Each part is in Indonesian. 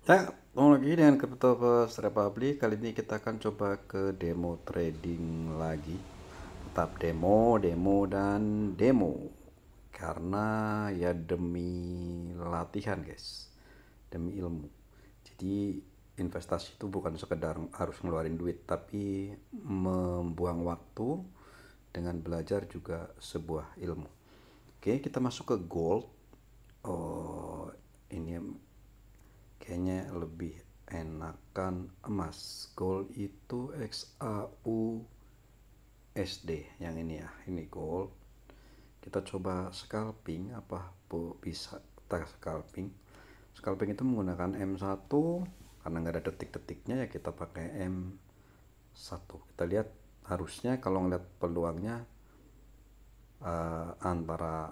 Ya, ketemu lagi dengan Crypto First Republic. Kali ini kita akan coba ke demo trading lagi. Tetap demo, demo, dan demo. Karena ya demi latihan guys. Demi ilmu. Jadi investasi itu bukan sekedar harus ngeluarin duit, tapi membuang waktu dengan belajar juga sebuah ilmu. Oke, kita masuk ke gold. Oh, ini kayaknya lebih enakan emas. Gold itu XAUSD yang ini ya, ini gold. Kita coba scalping, apa bisa kita scalping. Scalping itu menggunakan M1, karena nggak ada detik-detiknya ya kita pakai M1. Kita lihat, harusnya kalau ngeliat peluangnya antara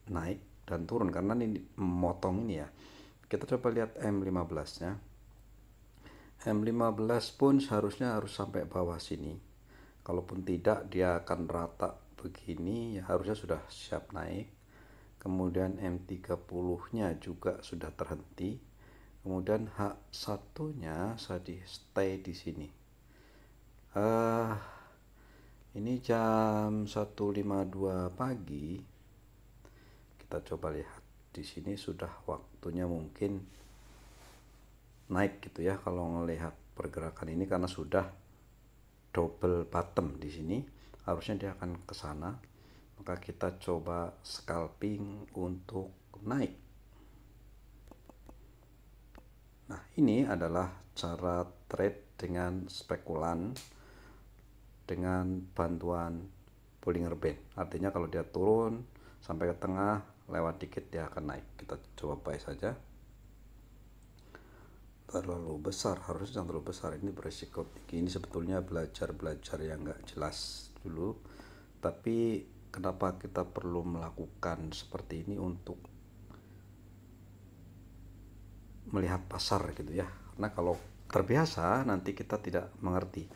naik dan turun, karena ini memotong ini ya. Kita coba lihat M15 nya. M15 pun seharusnya harus sampai bawah sini. Kalaupun tidak, dia akan rata begini ya, harusnya sudah siap naik. Kemudian M30 nya juga sudah terhenti. Kemudian H1 nya stay di sini. uh, ini jam 1.52 pagi. Kita coba lihat di sini, sudah waktunya mungkin naik gitu ya kalau ngelihat pergerakan ini, karena sudah double bottom di sini, harusnya dia akan ke sana. Maka kita coba scalping untuk naik. Nah, ini adalah cara trade dengan spekulan dengan bantuan Bollinger Band. Artinya kalau dia turun sampai ke tengah, lewat dikit dia akan naik. Kita coba buy saja. Terlalu besar, harusnya jangan terlalu besar, ini beresiko tinggi. Ini sebetulnya belajar yang nggak jelas dulu, tapi kenapa kita perlu melakukan seperti ini? Untuk melihat pasar gitu ya, karena kalau terbiasa nanti kita tidak mengerti.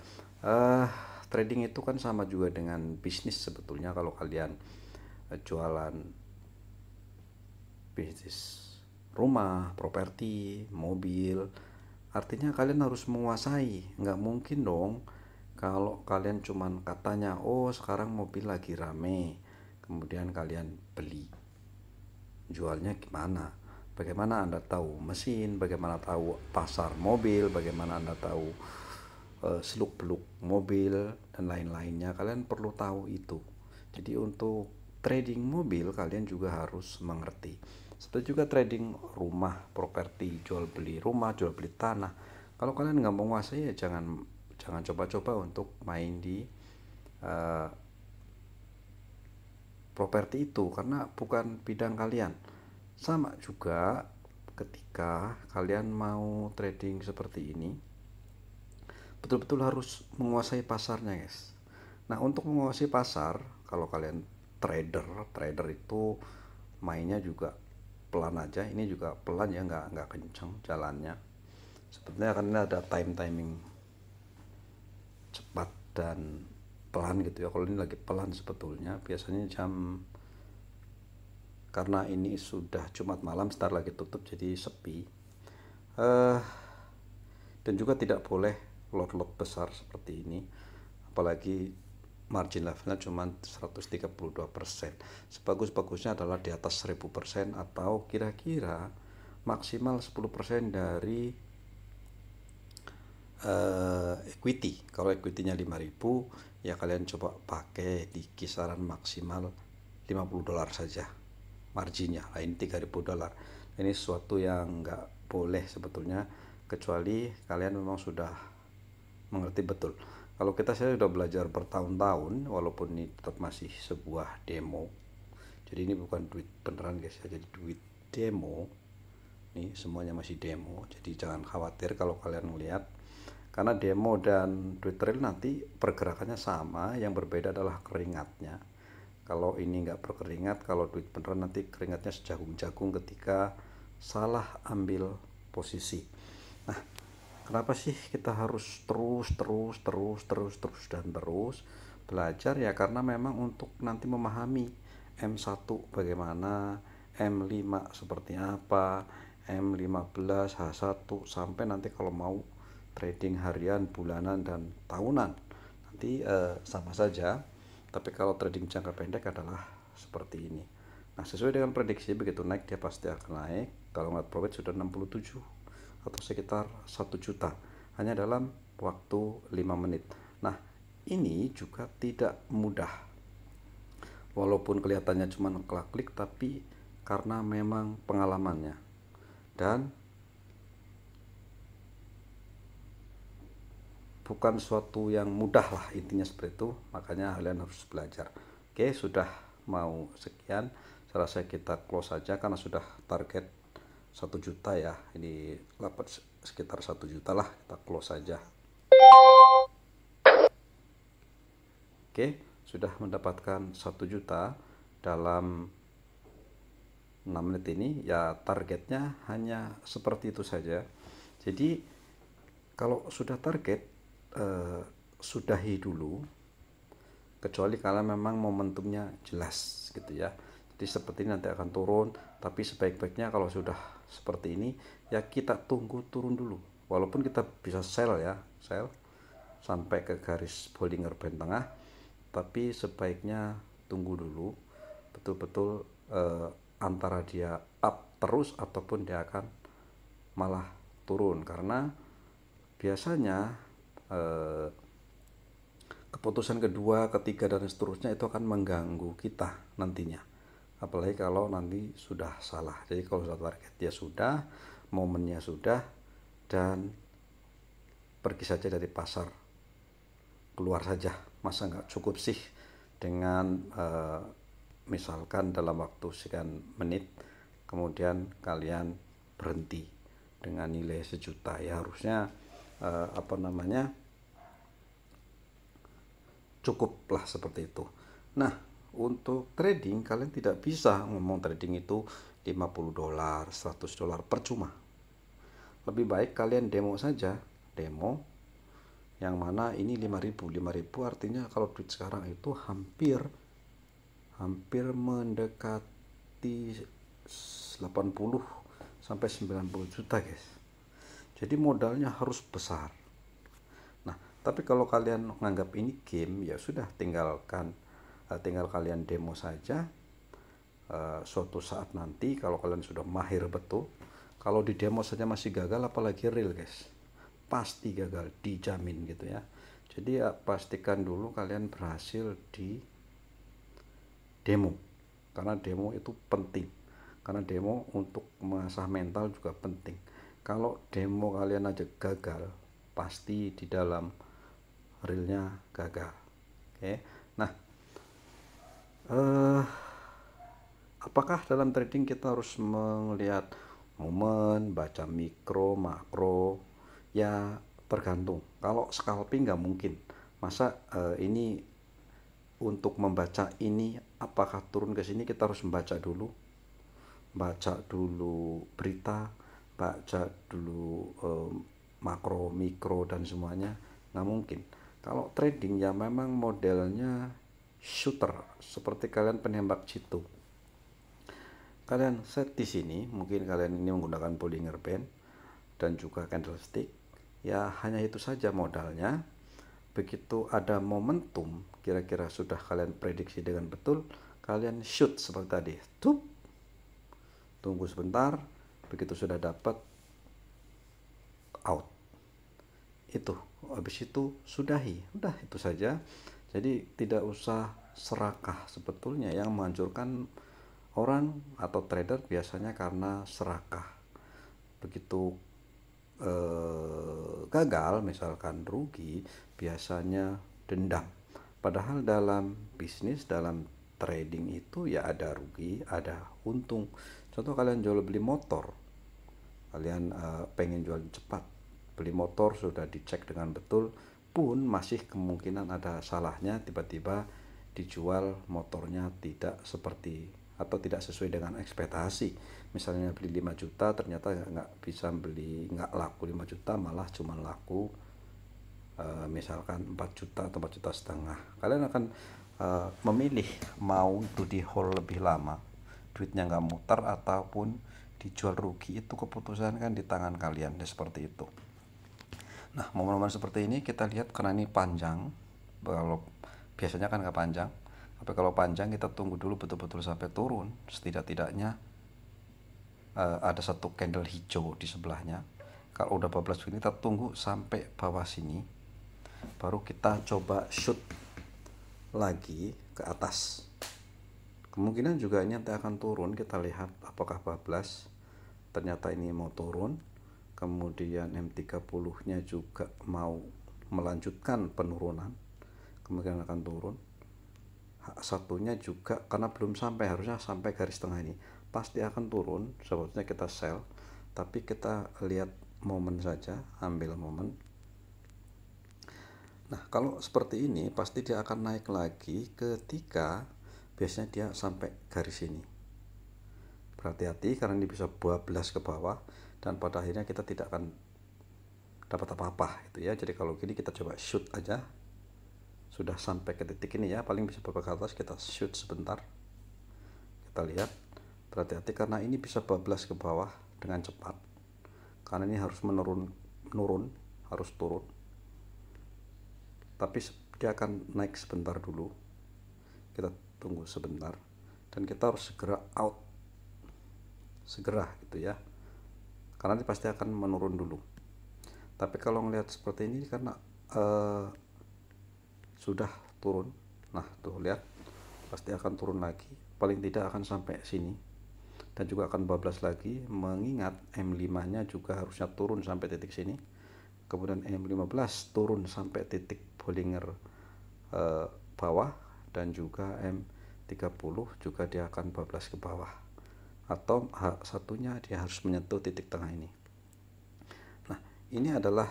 Trading itu kan sama juga dengan bisnis sebetulnya. Kalau kalian jualan bisnis rumah, properti, mobil, artinya kalian harus menguasai. Nggak mungkin dong kalau kalian cuman katanya, oh sekarang mobil lagi rame, kemudian kalian beli. Jualnya gimana? Bagaimana Anda tahu mesin? Bagaimana tahu pasar mobil? Bagaimana Anda tahu seluk-beluk mobil dan lain-lainnya? Kalian perlu tahu itu. Jadi untuk trading mobil kalian juga harus mengerti. Seperti juga trading rumah, properti, jual beli rumah, jual beli tanah. Kalau kalian nggak menguasai ya jangan coba-coba untuk main di uh, properti itu, karena bukan bidang kalian. Sama juga ketika kalian mau trading seperti ini, betul-betul harus menguasai pasarnya guys. Nah, untuk menguasai pasar, kalau kalian trader itu mainnya juga pelan aja. Ini juga pelan ya, nggak kenceng jalannya. Sebenarnya kan ada timing cepat dan pelan gitu ya. Kalau ini lagi pelan sebetulnya, biasanya karena ini sudah Jumat malam, sebentar lagi tutup jadi sepi. Dan juga tidak boleh lot besar seperti ini, apalagi margin levelnya cuma 132%. Sebagus-bagusnya adalah di atas 1000%, atau kira-kira maksimal 10% dari equity. Kalau equity-nya 5.000, ya kalian coba pakai di kisaran maksimal $50 saja marginnya. Nah, ini $3.000. Ini sesuatu yang nggak boleh sebetulnya, kecuali kalian memang sudah mengerti betul. Kalau saya sudah belajar bertahun-tahun, walaupun ini tetap masih sebuah demo. Jadi ini bukan duit beneran guys ya, jadi duit demo. Ini semuanya masih demo, jadi jangan khawatir kalau kalian melihat, karena demo dan duit real nanti pergerakannya sama, yang berbeda adalah keringatnya. Kalau ini nggak berkeringat, kalau duit beneran nanti keringatnya sejagung-jagung ketika salah ambil posisi. Nah, kenapa sih kita harus terus dan terus belajar ya? Karena memang untuk nanti memahami M1 bagaimana, M5 seperti apa, M15, H1 sampai nanti kalau mau trading harian, bulanan, dan tahunan nanti sama saja. Tapi kalau trading jangka pendek adalah seperti ini. Nah, sesuai dengan prediksi begitu naik dia pasti akan naik. Kalau ngeliat profit sudah 67 atau sekitar 1 juta hanya dalam waktu 5 menit. Nah, ini juga tidak mudah. Walaupun kelihatannya cuma klik, tapi karena memang pengalamannya dan bukan suatu yang mudah lah, intinya seperti itu. Makanya kalian harus belajar. Oke, sudah mau sekian, saya rasa kita close saja karena sudah target 1 juta ya. Ini dapat sekitar 1 juta lah, kita close saja. Oke, sudah mendapatkan 1 juta dalam 6 menit ini ya. Targetnya hanya seperti itu saja. Jadi kalau sudah target, sudahi dulu, kecuali kalau memang momentumnya jelas gitu ya. Jadi seperti ini nanti akan turun, tapi sebaik-baiknya kalau sudah seperti ini ya kita tunggu turun dulu. Walaupun kita bisa sell ya, sell sampai ke garis Bollinger Band tengah, tapi sebaiknya tunggu dulu betul-betul antara dia up terus ataupun dia akan malah turun, karena biasanya keputusan kedua, ketiga, dan seterusnya itu akan mengganggu kita nantinya, apalagi kalau nanti sudah salah. Jadi kalau sudah target dia sudah, momennya sudah, dan pergi saja dari pasar, keluar saja. Masa nggak cukup sih dengan misalkan dalam waktu sekian menit kemudian kalian berhenti dengan nilai 1 juta ya. Harusnya cukuplah seperti itu. Nah, untuk trading kalian tidak bisa ngomong trading itu $50, $100, percuma. Lebih baik kalian demo saja, demo yang mana ini 5.000 artinya kalau duit sekarang itu hampir mendekati 80 sampai 90 juta guys. Jadi modalnya harus besar. Nah, tapi kalau kalian menganggap ini game ya sudah, tinggal kalian demo saja. Suatu saat nanti kalau kalian sudah mahir betul, kalau di demo saja masih gagal apalagi real guys, pasti gagal, dijamin gitu ya. Jadi ya pastikan dulu kalian berhasil di demo, karena demo itu penting, karena demo untuk mengasah mental juga penting. Kalau demo kalian aja gagal, pasti di dalam realnya gagal. Oke, nah apakah dalam trading kita harus melihat momen, baca mikro, makro? Ya tergantung. Kalau scalping nggak mungkin. Masa ini untuk membaca ini apakah turun ke sini kita harus baca dulu berita, baca dulu makro, mikro, dan semuanya? Nggak mungkin. Kalau trading ya memang modelnya shooter, seperti kalian penembak jitu. Kalian set di sini, mungkin kalian ini menggunakan Bollinger Band dan juga candlestick. Ya hanya itu saja modalnya. Begitu ada momentum, kira-kira sudah kalian prediksi dengan betul, kalian shoot seperti tadi. Tunggu sebentar, begitu sudah dapat, out. Itu, habis itu sudahi. Udah itu saja. Jadi tidak usah serakah. Sebetulnya yang menghancurkan orang atau trader biasanya karena serakah. Begitu gagal, misalkan rugi, biasanya dendam. Padahal dalam bisnis, dalam trading itu ya ada rugi, ada untung. Contoh kalian jual beli motor, kalian pengen jual cepat, beli motor sudah dicek dengan betul, pun masih kemungkinan ada salahnya, tiba-tiba dijual motornya tidak seperti atau tidak sesuai dengan ekspektasi. Misalnya beli 5 juta ternyata nggak laku 5 juta, malah cuma laku misalkan 4 juta atau 4 juta setengah. Kalian akan memilih mau itu di hold lebih lama, duitnya nggak muter, ataupun dijual rugi itu keputusan kan di tangan kalian ya, seperti itu. Nah, momen-momen seperti ini kita lihat karena ini panjang. Kalau biasanya kan nggak panjang, tapi kalau panjang kita tunggu dulu betul-betul sampai turun. Setidak-tidaknya ada satu candle hijau di sebelahnya. Kalau udah 14 begini kita tunggu sampai bawah sini, baru kita coba shoot lagi ke atas. Kemungkinan juga ini nanti akan turun. Kita lihat apakah 14. Ternyata ini mau turun. Kemudian M30 nya juga mau melanjutkan penurunan, kemungkinan akan turun. Satunya juga karena belum sampai, harusnya sampai garis tengah ini, pasti akan turun. Sebetulnya kita sell, tapi kita lihat momen saja, ambil momen. Nah, kalau seperti ini pasti dia akan naik lagi ketika biasanya dia sampai garis ini. Berhati-hati karena ini bisa bablas ke bawah dan pada akhirnya kita tidak akan dapat apa-apa gitu ya. Jadi kalau gini kita coba shoot aja. Sudah sampai ke titik ini ya, paling bisa babak ke atas, kita shoot sebentar. Kita lihat, berhati-hati karena ini bisa bablas ke bawah dengan cepat. Karena ini harus menurun, harus turun. Tapi dia akan naik sebentar dulu. Kita tunggu sebentar dan kita harus segera out. Segera gitu ya. Karena ini pasti akan menurun dulu. Tapi kalau ngelihat seperti ini karena sudah turun. Nah, tuh lihat, pasti akan turun lagi. Paling tidak akan sampai sini. Dan juga akan bablas lagi, mengingat M5-nya juga harusnya turun sampai titik sini. Kemudian M15 turun sampai titik Bollinger bawah, dan juga M30 juga dia akan bablas ke bawah. Atau satunya dia harus menyentuh titik tengah ini. Nah, ini adalah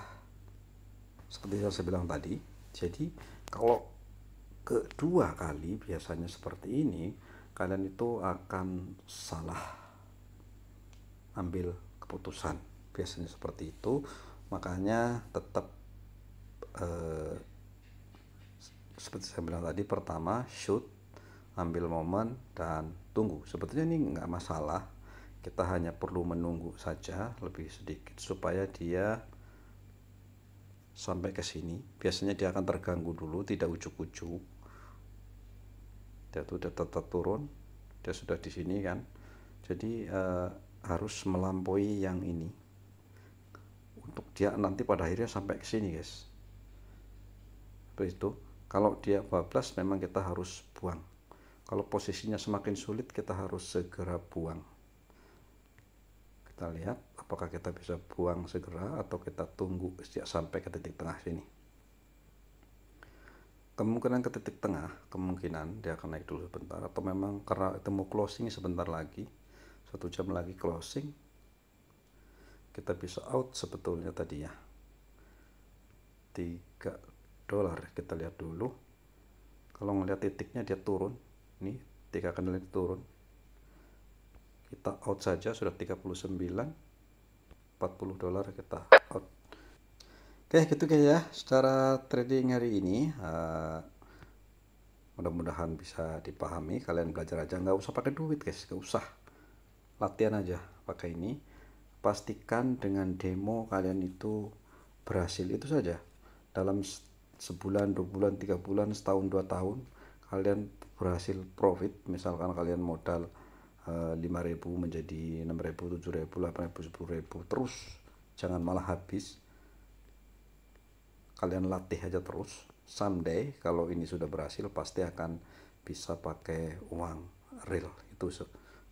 seperti yang saya bilang tadi. Jadi kalau kedua kali biasanya seperti ini, kalian itu akan salah ambil keputusan. Biasanya seperti itu. Makanya tetap seperti saya bilang tadi, pertama shoot, ambil momen dan tunggu. Sebetulnya ini nggak masalah, kita hanya perlu menunggu saja lebih sedikit supaya dia sampai ke sini. Biasanya dia akan terganggu dulu, tidak ujuk-ujuk. Dia tuh udah tetap turun, dia sudah di sini kan. Jadi harus melampaui yang ini untuk dia nanti pada akhirnya sampai ke sini, guys. Seperti itu. Kalau dia bablas memang kita harus buang. Kalau posisinya semakin sulit kita harus segera buang. Kita lihat apakah kita bisa buang segera atau kita tunggu sampai ke titik tengah sini. Kemungkinan ke titik tengah, kemungkinan dia akan naik dulu sebentar, atau memang karena itu mau closing sebentar lagi, 1 jam lagi closing, kita bisa out sebetulnya tadi ya. $3 kita lihat dulu. Kalau ngelihat titiknya dia turun, ini 3 kali turun, kita out saja. Sudah 39, $40 kita out. Oke, gitu ya secara trading hari ini. Mudah-mudahan bisa dipahami. Kalian belajar aja, nggak usah pakai duit guys, nggak usah, latihan aja pakai ini. Pastikan dengan demo kalian itu berhasil, itu saja. Dalam sebulan, 2 bulan, 3 bulan, setahun, 2 tahun kalian berhasil profit. Misalkan kalian modal 5.000 menjadi 6.000, 7.000, 8.000, 10.000, terus jangan malah habis. Kalian latih aja terus. Someday kalau ini sudah berhasil pasti akan bisa pakai uang real itu.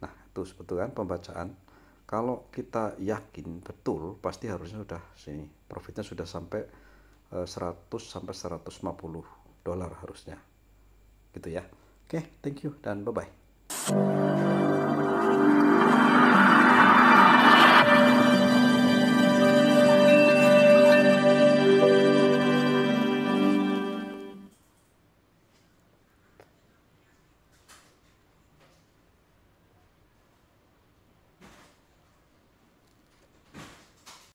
Nah, itu sebetulnya pembacaan. Kalau kita yakin betul pasti harusnya sudah sini, profitnya sudah sampai 100 sampai $150 harusnya gitu ya. Oke, thank you dan bye bye.